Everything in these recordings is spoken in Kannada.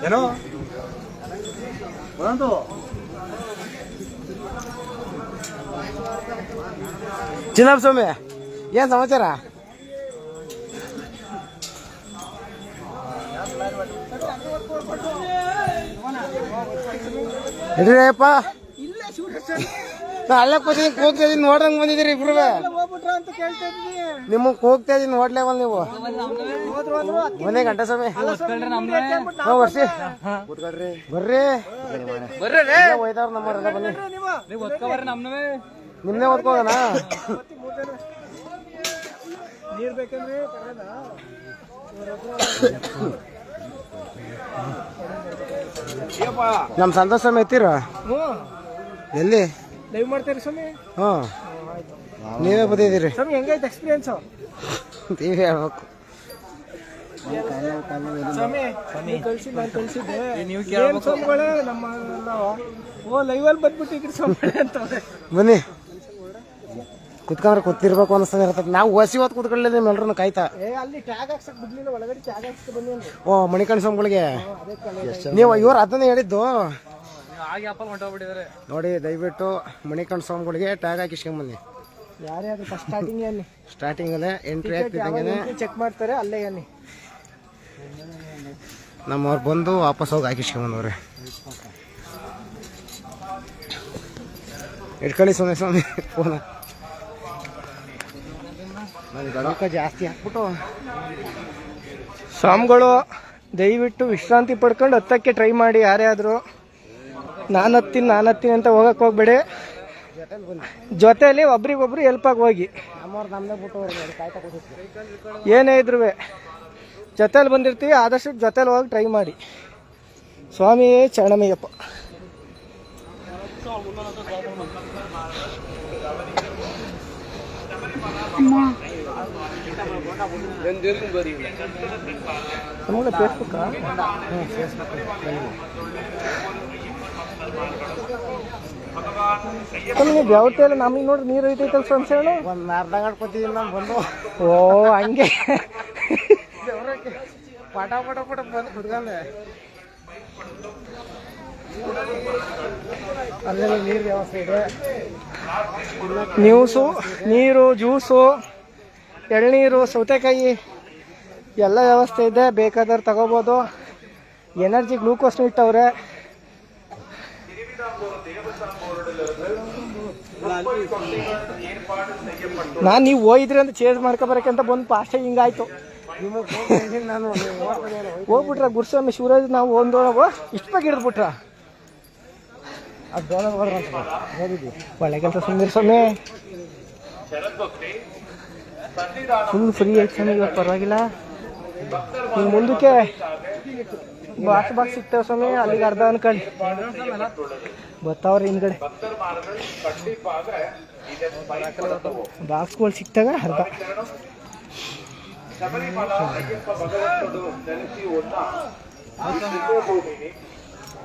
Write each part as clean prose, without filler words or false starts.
ಏನೋ ಒಂದು ಚಿನ್ನಪ್ಪ ಸ್ವಾಮಿ ಏನ್ ಸಮಾಚಾರ? ಇಡ್ರಿಯಪ್ಪ ನಾ ಅಲ್ಲೇ ಕೂತಿದ್ದೀನಿ, ಹೋಗ್ತಾ ಇದೀನಿ ನೋಡ್ರಂಗ್ ಬಂದಿದ್ದೀರಿ ಇಬ್ರು. ನಿಮಗ್ ಹೋಗ್ತಾ ಇದೀನಿ ನೋಡ್ಲೇ ಬಂದ್ ನೀವು ಒಂದೇ ಗಂಟೆ ಸ್ವಾಮಿ. ಬರ್ಸಿ ಬರ್ರಿ ಒಯ್ದವ್ರ ನಮ್ಮವರೆಲ್ಲ ಬನ್ನಿ. ನಿಮ್ನೆ ಓದ್ಕೋಗಣ. ನೀರ್ ಬೇಕಂದ್ರೆ ನಮ್ ಸಂತೋಷ ಸ್ವಾಮಿ ಎತ್ತೀರ ಎಲ್ಲಿ ಲೈವ್ ಮಾಡ್ತೀರಿ ಸ್ವಾಮಿ? ಹಾ ನೀವೇ ಬಂದಿದ್ದೀರಿ ಸ್ವಾಮಿ, ಹೆಂಗೈತೆ ಎಕ್ಸ್ಪೀರಿಯನ್ಸ್? ನೀವೇ ಹೇಳ್ಬೇಕು ಸ್ವಾಮಿ. ಕಳ್ಸಿ ನಾನು ಕಳ್ಸಿದ್ದೆ ಸ್ವಾಮಿಗಳೇ ನಮ್ಮ ಓ ಲೈವಲ್ಲಿ ಬಂದ್ಬಿಟ್ಟಿದ್ರಿ ಸ್ವಾಮಿ ಅಂತವ್ರೆ. ಬನ್ನಿ ಕುತ್ಕೊಂಡ್ರೆ ಕೂತಿರ್ಬೇಕು ಅನಿಸ್ತದೆ ಇರ್ತದೆ. ನಾವು ಹೊಸಿ ಹೊತ್ತು ಕುತ್ಕೊಳ್ಳಿದ್ದೀವಿ ಎಲ್ರು ಕಾಯ್ತಾ. ಅಲ್ಲಿ ಟ್ಯಾಗ್ ಹಾಕ್ಸಕ್ ಬಿಡ್ಲಿಲ್ಲ, ಒಳಗಡೆ ಟ್ಯಾಗ್ ಹಾಕ್ಸಕ್ ಬನ್ನಿ ಅಂದ್ರೆ. ಓ ಮಣಿಕಂಠ ಸ್ವಾಮಿಗಳಿಗೆ ನೀವು ಇವ್ರು ಅದನ್ನೇ ಹೇಳಿದ್ದು ನೋಡಿ. ದಯವಿಟ್ಟು ಮಣಿಕಂಠ ಸ್ವಾಮಿಗಳಿಗೆ ಟ್ಯಾಗ್ ಹಾಕಿಸ್ಕೊಂಬನ್ನಿ. ಯಾರ್ಯಾರು ಫಸ್ಟ್ ಸ್ಟಾರ್ಟಿಂಗ್ ಅಲ್ಲಿ ಸ್ಟಾರ್ಟಿಂಗ್ ಅಲ್ಲೇ ಎಂಟ್ರಿ ಆಗ್ತಿದ್ದಂಗೆ ಚೆಕ್ ಮಾಡ್ತಾರೆ, ಅಲ್ಲೇ ಅನ್ನಿ ನಮ್ಮವ್ರು ಬಂದು ವಾಪಸ್ ಹೋಗಿ ಹಾಕಿಸ್ಕೊಂಬಂದವ್ರೆ. ಇಟ್ಕೊಳ್ಳಿ ಸ್ವಾಮಿ ಸ್ವಾಮಿ ಫೋನ ಗಡಕ ಜಾಸ್ತಿ ಹಾಕ್ಬಿಟ್ಟು. ಸ್ವಾಮಿಗಳು ದಯವಿಟ್ಟು ವಿಶ್ರಾಂತಿ ಪಡ್ಕೊಂಡು ಹತ್ತಕ್ಕೆ ಟ್ರೈ ಮಾಡಿ. ಯಾರೇ ಆದರೂ ನಾನು ಹತ್ತೀನಿ ಅಂತ ಹೋಗಕ್ಕೆ ಹೋಗ್ಬೇಡಿ. ಜೊತೆಯಲ್ಲಿ ಒಬ್ರಿಗೊಬ್ರು ಹೆಲ್ಪ್ ಆಗಿ ಹೋಗಿ. ಏನೇ ಇದ್ರು ಜೊತೆಲಿ ಬಂದಿರ್ತೀವಿ, ಆದಷ್ಟು ಜೊತೆಲಿ ಹೋಗಿ ಟ್ರೈ ಮಾಡಿ. ಸ್ವಾಮಿ ಚರಣಮಯ್ಯಪ್ಪ. ಫೇಸ್ಬುಕ್ ನೀವು ಯಾವತ್ತೇಳ ನಮಗೆ ನೋಡ್ರಿ ನೀರು ಐತೈತಲ್ ಸ್ವಾಮಿ ಹೇಳು. ಒಂದು ಅರ್ಧ ಗಂಟೆ ಕೂತಿದ್ದೀನಿ ನಾನು ಬಂದು. ಓ ಹಂಗೆ ಪಟ ಪಟ ಪಟ ಬಂದು ಕುತ್ಕೊಂಡೆ. ಅಲ್ಲೆಲ್ಲ ನೀರು ವ್ಯವಸ್ಥೆ ಇದೆ. ನೀರು, ಜ್ಯೂಸು, ಎಳ್ನೀರು, ಸೌತೆಕಾಯಿ ಎಲ್ಲ ವ್ಯವಸ್ಥೆ ಇದೆ. ಬೇಕಾದವ್ರು ತಗೋಬೋದು. ಎನರ್ಜಿ ಗ್ಲೂಕೋಸ್ನ ಇಟ್ಟವ್ರೆ. ನಾನು ನೀವು ಹೋಗಿದ್ರಿ ಅಂತ ಚೇಂಜ್ ಮಾಡ್ಕೊಬರಕ್ಕಂತ ಬಂದು ಫಾಸ್ಟಾಗಿ ಹಿಂಗಾಯ್ತು. ನಾನು ಹೋಗ್ಬಿಟ್ರ ಗುರುಸ್ವಾಮಿ ಶಿವರಾಜ್ ನಾವು ಒಂದೊಳಗು ಇಷ್ಟು ಬೇಗ ಹಿಡಿದ್ಬಿಟ್ರ. ಅದು ಓದಿದ್ವಿ ಒಳ್ಳೆ ಕೆಲಸ ಸುಂದರ ಸ್ವಾಮಿ. ಫುಲ್ ಫ್ರೀ ಐತೆ ಸ್ವಾಮಿ ಇವಾಗ, ಪರವಾಗಿಲ್ಲ. ನೀವು ಮುಂದಕ್ಕೆ ಬಾಕ್ಸ್ ಸಿಗ್ತೇವೆ ಸ್ವಾಮಿ, ಅಲ್ಲಿಗೆ ಅರ್ಧ ಅನ್ಕೊಳ್ಳಿ ಬರ್ತಾವ್ರಿ ಹಿಂದ್ಗಡೆ. ಬಾಕ್ಸ್ಗಳು ಸಿಕ್ತಾಗ ಅರ್ಧ.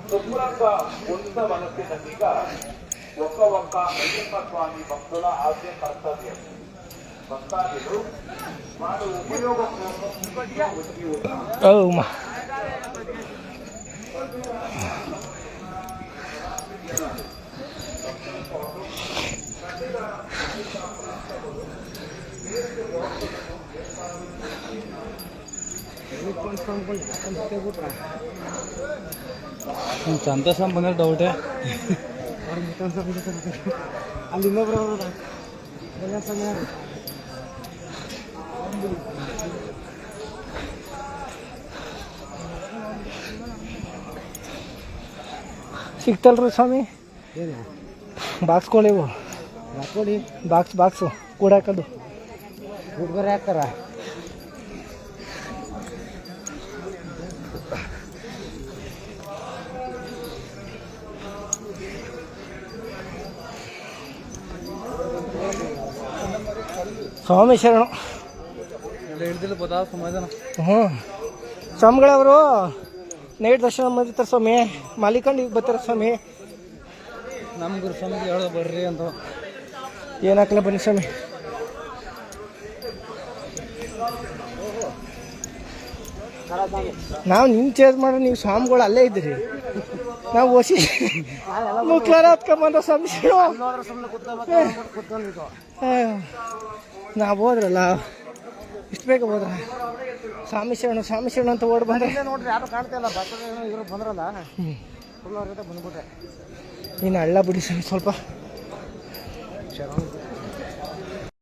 శుభ్రంగా ఉండవలసినదిగా ఒక్క అయ్యప్ప స్వామి భక్తుల ఆద్య కర్తవ్యం. భక్తాదులు వారు ఉపయోగం వచ్చి ఉన్న ಸಂತೋಷ ಬಂದ್ರೆ ಡೌಟೇ. ಅಲ್ಲಿ ಇನ್ನೊಬ್ರು ಸಮಯ ಸಿಗ್ತಲ್ರಿ ಸ್ವಾಮಿ ಏನು ಬಾಕ್ಸ್ಗಳಿವು. ಹಾಕೊಳ್ಳಿ ಬಾಕ್ಸು ಕೂಡ ಹಾಕೋದು ಹುಡುಗರು ಹಾಕ್ತಾರ. ಸ್ವಾಮಿ ಶರಣು. ಹ್ಞೂ ಸ್ವಾಮಿಗಳವರು ನೈಟ್ ದರ್ಶನ ಮಾಡಿರ್ತಾರೆ ಸ್ವಾಮಿ. ಮಾಲಿಕಂಡು ಈಗ ಬರ್ತಾರೆ ಸ್ವಾಮಿ. ನಮ್ಮ ಗುರು ಸ್ವಾಮಿಗೆ ಹೇಳೋ ಬರ್ರಿ ಅಂತ. ಏನು ಹಾಕಲ್ಲ ಬನ್ನಿ ಸ್ವಾಮಿ. ನಾವು ನಿಮ್ ಚೇಂಜ್ ಮಾಡ್ರೆ ನೀವು ಸ್ವಾಮಿಗಳು ಅಲ್ಲೇ ಇದ್ದೀರಿ. ನಾವು ಹೊಸಿ ಮುಕ್ಲಾರ ಹತ್ಕೊಂಬಂದ ಸಂಶಯ ನಾವು ಹೋದ್ರಲ್ಲ ಇಷ್ಟು ಬೇಗ ಹೋದ್ರ ಸ್ವಾಮಿ ಶರಣ ಅಂತ ಓಡ್ ಬಂದ್ರೆ ನೋಡ್ರಿ ಯಾರು ಕಾಣ್ತಾ ಇಲ್ಲ. ಇವರು ಬಂದ್ರಲ್ಲ ಬಂದ್ಬಿಟ್ರೆ ನೀನು ಹಳ್ಳ ಬಿಡಿ ಸ್ವಲ್ಪ ಶರಣ